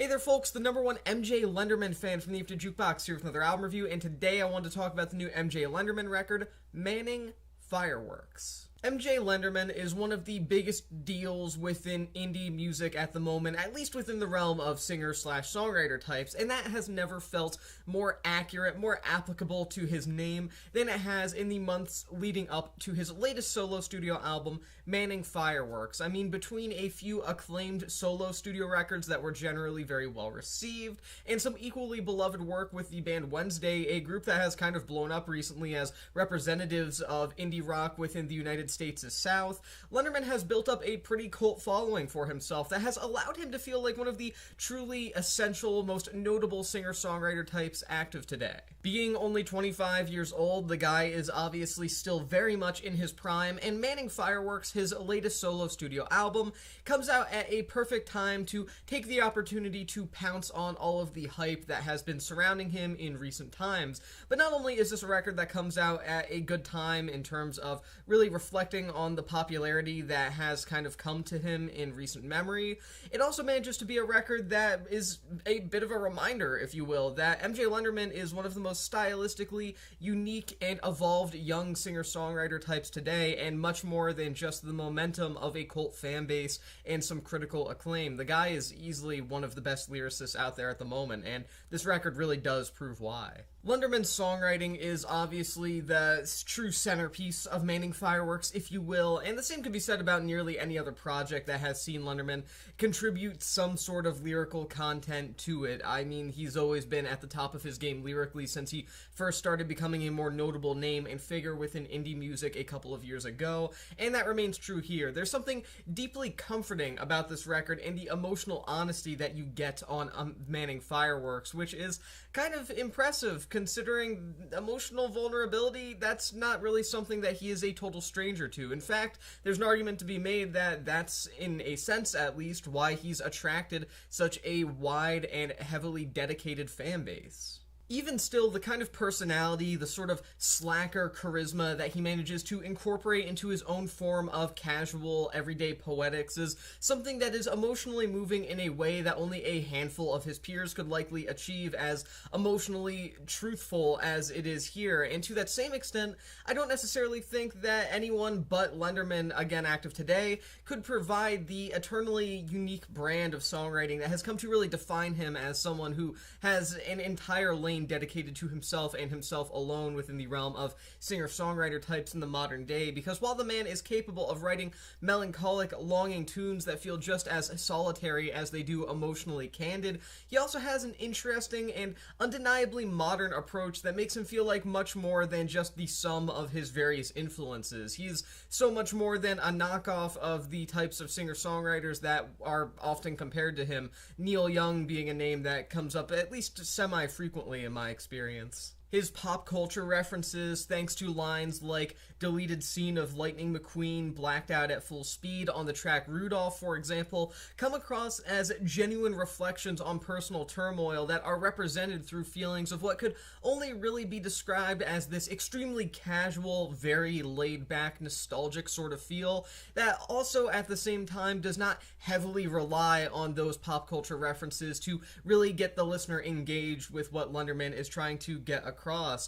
Hey there folks, the number one MJ Lenderman fan from the After Jukebox here with another album review, and today I wanted to talk about the new MJ Lenderman record, Manning Fireworks. MJ Lenderman is one of the biggest deals within indie music at the moment, at least within the realm of singer-slash-songwriter types, and that has never felt more accurate, more applicable to his name than it has in the months leading up to his latest solo studio album, Manning Fireworks. I mean, between a few acclaimed solo studio records that were generally very well received, and some equally beloved work with the band Wednesday, a group that has kind of blown up recently as representatives of indie rock within the United States' South, Lenderman has built up a pretty cult following for himself that has allowed him to feel like one of the truly essential, most notable singer-songwriter types active today. Being only 25 years old, the guy is obviously still very much in his prime, and Manning Fireworks, his latest solo studio album, comes out at a perfect time to take the opportunity to pounce on all of the hype that has been surrounding him in recent times. But not only is this a record that comes out at a good time in terms of really reflecting on the popularity that has kind of come to him in recent memory, it also manages to be a record that is a bit of a reminder, if you will, that MJ Lenderman is one of the most stylistically unique and evolved young singer-songwriter types today, and much more than just the momentum of a cult fan base and some critical acclaim. The guy is easily one of the best lyricists out there at the moment, and this record really does prove why. Lenderman's songwriting is obviously the true centerpiece of Manning Fireworks, if you will, and the same can be said about nearly any other project that has seen Lenderman contribute some sort of lyrical content to it. I mean, he's always been at the top of his game lyrically since he first started becoming a more notable name and figure within indie music a couple of years ago, and that remains true here. There's something deeply comforting about this record and the emotional honesty that you get on Manning Fireworks, which is kind of impressive considering emotional vulnerability. That's not really something that he is a total stranger to. In fact, there's an argument to be made that that's, in a sense at least, why he's attracted such a wide and heavily dedicated fan base. Even still, the kind of personality, the sort of slacker charisma that he manages to incorporate into his own form of casual, everyday poetics is something that is emotionally moving in a way that only a handful of his peers could likely achieve as emotionally truthful as it is here. And to that same extent, I don't necessarily think that anyone but Lenderman, again active today, could provide the eternally unique brand of songwriting that has come to really define him as someone who has an entire lane dedicated to himself and himself alone within the realm of singer-songwriter types in the modern day, because while the man is capable of writing melancholic, longing tunes that feel just as solitary as they do emotionally candid, he also has an interesting and undeniably modern approach that makes him feel like much more than just the sum of his various influences. He's so much more than a knockoff of the types of singer-songwriters that are often compared to him, Neil Young being a name that comes up at least semi-frequently in my experience. His pop culture references, thanks to lines like deleted scene of Lightning McQueen blacked out at full speed on the track Rudolph, for example, come across as genuine reflections on personal turmoil that are represented through feelings of what could only really be described as this extremely casual, very laid-back, nostalgic sort of feel that also at the same time does not heavily rely on those pop culture references to really get the listener engaged with what Lenderman is trying to get across.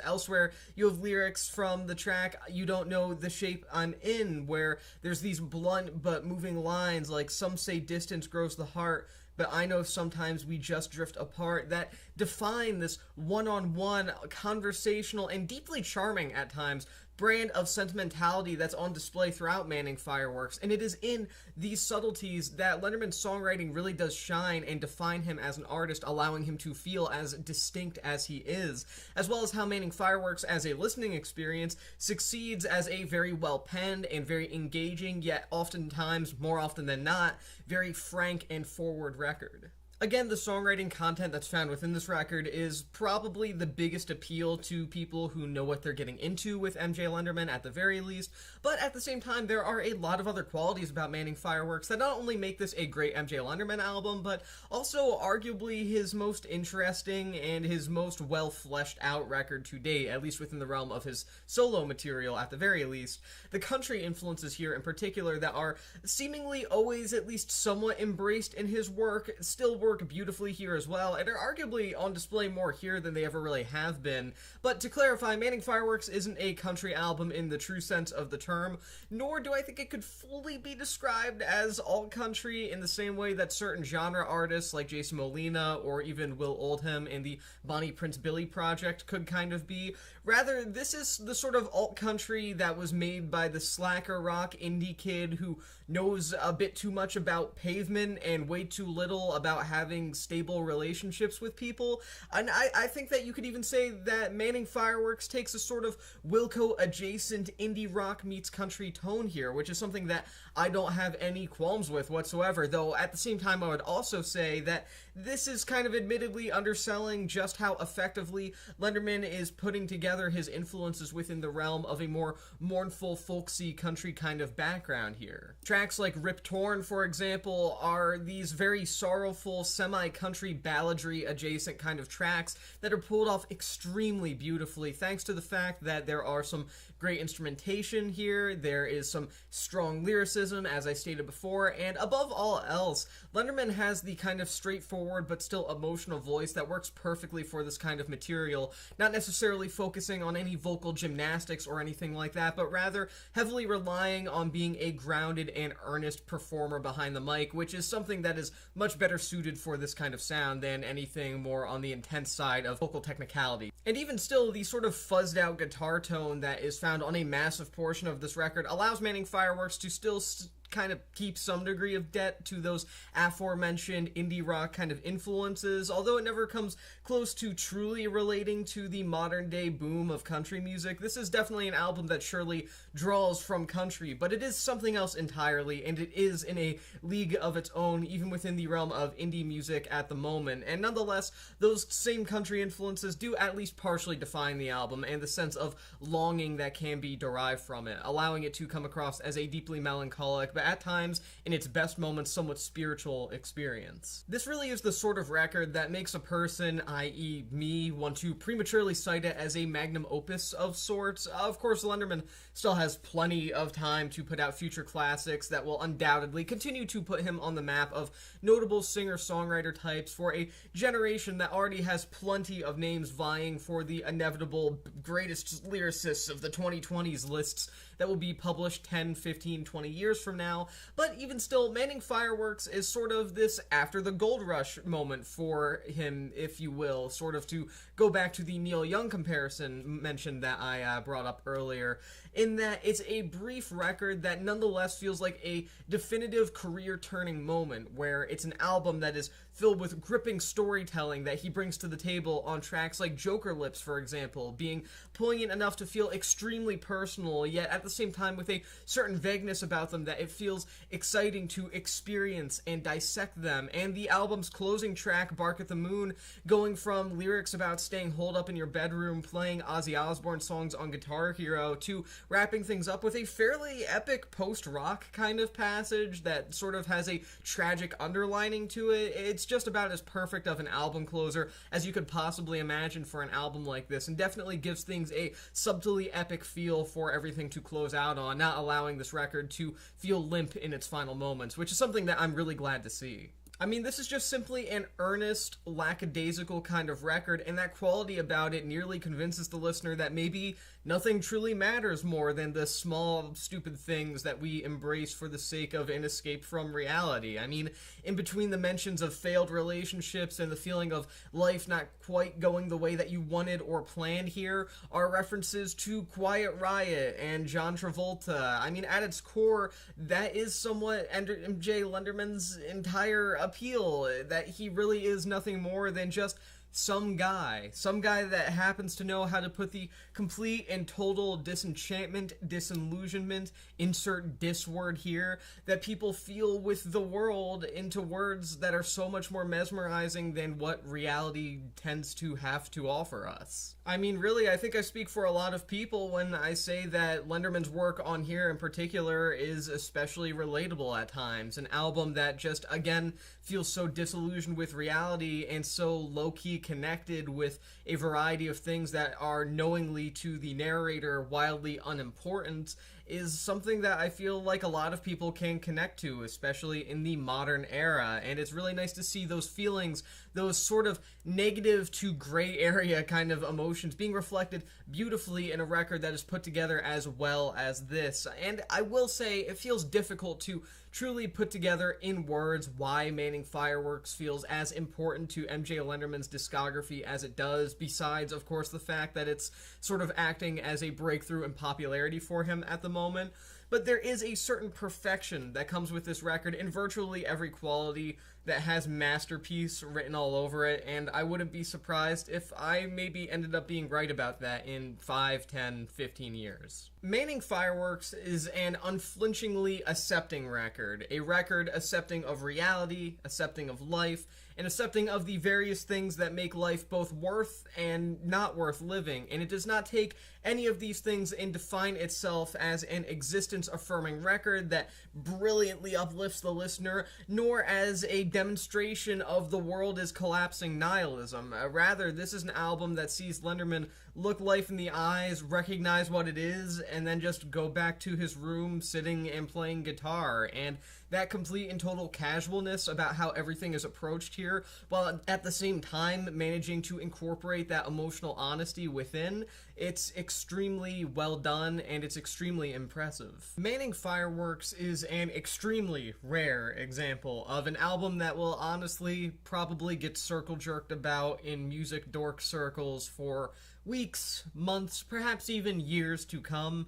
Elsewhere, you have lyrics from the track You Don't Know the Shape I'm In, where there's these blunt but moving lines like some say distance grows the heart, but I know sometimes we just drift apart, that define this one-on-one, conversational, and deeply charming at times brand of sentimentality that's on display throughout Manning Fireworks, and it is in these subtleties that Lenderman's songwriting really does shine and define him as an artist, allowing him to feel as distinct as he is, as well as how Manning Fireworks as a listening experience succeeds as a very well-penned and very engaging, yet oftentimes, more often than not, very frank and forward record. Again, the songwriting content that's found within this record is probably the biggest appeal to people who know what they're getting into with MJ Lenderman at the very least, but at the same time there are a lot of other qualities about Manning Fireworks that not only make this a great MJ Lenderman album, but also arguably his most interesting and his most well-fleshed out record to date, at least within the realm of his solo material at the very least. The country influences here in particular that are seemingly always at least somewhat embraced in his work still work work beautifully here as well, and are arguably on display more here than they ever really have been. But to clarify, Manning Fireworks isn't a country album in the true sense of the term, nor do I think it could fully be described as alt-country in the same way that certain genre artists like Jason Molina or even Will Oldham in the Bonnie Prince Billy project could kind of be. Rather, this is the sort of alt-country that was made by the slacker rock indie kid who knows a bit too much about pavement and way too little about having stable relationships with people. And I think that you could even say that Manning Fireworks takes a sort of Wilco-adjacent indie rock meets country tone here, which is something that I don't have any qualms with whatsoever, though at the same time I would also say that this is kind of admittedly underselling just how effectively Lenderman is putting together his influences within the realm of a more mournful, folksy country kind of background here. Tracks like Rip Torn, for example, are these very sorrowful, semi-country balladry adjacent kind of tracks that are pulled off extremely beautifully, thanks to the fact that there are some great instrumentation here, there is some strong lyricism, as I stated before, and above all else, Lenderman has the kind of straightforward but still emotional voice that works perfectly for this kind of material, not necessarily focusing on any vocal gymnastics or anything like that, but rather heavily relying on being a grounded and earnest performer behind the mic, which is something that is much better suited for this kind of sound than anything more on the intense side of vocal technicality. And even still, the sort of fuzzed out guitar tone that is found on a massive portion of this record allows Manning Fireworks to still kind of keep some degree of debt to those aforementioned indie rock kind of influences, although it never comes close to truly relating to the modern day boom of country music. This is definitely an album that surely draws from country, but it is something else entirely, and it is in a league of its own, even within the realm of indie music at the moment. And nonetheless, those same country influences do at least partially define the album and the sense of longing that can be derived from it, allowing it to come across as a deeply melancholic, but at times, in its best moments, somewhat spiritual experience. This really is the sort of record that makes a person, i.e. me, want to prematurely cite it as a magnum opus of sorts. Of course, Lenderman still has plenty of time to put out future classics that will undoubtedly continue to put him on the map of notable singer-songwriter types for a generation that already has plenty of names vying for the inevitable greatest lyricists of the 2020s lists that will be published 10, 15, 20 years from now. But even still, Manning Fireworks is sort of this after the gold rush moment for him, if you will, sort of to go back to the Neil Young comparison mentioned that I brought up earlier, in that it's a brief record that nonetheless feels like a definitive career-turning moment, where it's an album that is filled with gripping storytelling that he brings to the table on tracks like Joker Lips, for example, being poignant enough to feel extremely personal, yet at the same time with a certain vagueness about them that it feels exciting to experience and dissect them. And the album's closing track, Bark at the Moon, going from lyrics about staying holed up in your bedroom, playing Ozzy Osbourne songs on Guitar Hero, to wrapping things up with a fairly epic post-rock kind of passage that sort of has a tragic underlining to it. It's just about as perfect of an album closer as you could possibly imagine for an album like this, and definitely gives things a subtly epic feel for everything to close out on, not allowing this record to feel limp in its final moments, which is something that I'm really glad to see. I mean, this is just simply an earnest, lackadaisical kind of record, and that quality about it nearly convinces the listener that maybe nothing truly matters more than the small, stupid things that we embrace for the sake of an escape from reality. I mean, in between the mentions of failed relationships and the feeling of life not quite going the way that you wanted or planned here are references to Quiet Riot and John Travolta. I mean, at its core, that is somewhat MJ Lenderman's entire appeal, that he really is nothing more than just some guy that happens to know how to put the complete and total disenchantment, disillusionment, insert dis word here, that people feel with the world into words that are so much more mesmerizing than what reality tends to have to offer us. I mean, really, I think I speak for a lot of people when I say that Lenderman's work on here in particular is especially relatable at times. An album that just, again, feels so disillusioned with reality and so low-key connected with a variety of things that are knowingly to the narrator wildly unimportant. is something that I feel like a lot of people can connect to, especially in the modern era. And it's really nice to see those feelings, those sort of negative to gray area kind of emotions being reflected beautifully in a record that is put together as well as this. And I will say it feels difficult to truly put together in words why Manning Fireworks feels as important to MJ Lenderman's discography as it does, besides, of course, the fact that it's sort of acting as a breakthrough in popularity for him at the moment. But there is a certain perfection that comes with this record in virtually every quality that has masterpiece written all over it, and I wouldn't be surprised if I maybe ended up being right about that in 5, 10, 15 years. Manning Fireworks is an unflinchingly accepting record, a record accepting of reality, accepting of life, and accepting of the various things that make life both worth and not worth living. And it does not take any of these things and define itself as an existence-affirming record that brilliantly uplifts the listener, nor as a demonstration of the world is collapsing nihilism. Rather, this is an album that sees Lenderman look life in the eyes, recognize what it is, and then just go back to his room sitting and playing guitar. And that complete and total casualness about how everything is approached here, while at the same time managing to incorporate that emotional honesty within, it's extremely well done and it's extremely impressive. Manning Fireworks is an extremely rare example of an album that will honestly probably get circle jerked about in music dork circles for weeks, months, perhaps even years to come,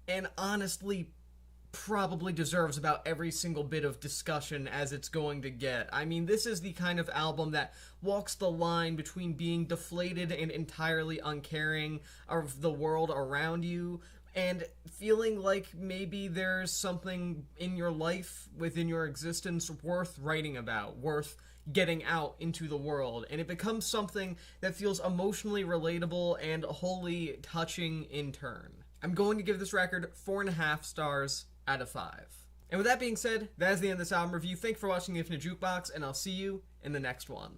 and honestly probably deserves about every single bit of discussion as it's going to get. I mean, this is the kind of album that walks the line between being deflated and entirely uncaring of the world around you, and feeling like maybe there's something in your life, within your existence, worth writing about, worth getting out into the world, and it becomes something that feels emotionally relatable and wholly touching in turn. I'm going to give this record 4.5 stars out of 5. And with that being said, that is the end of this album review. Thank you for watching the Infinite Jukebox, and I'll see you in the next one.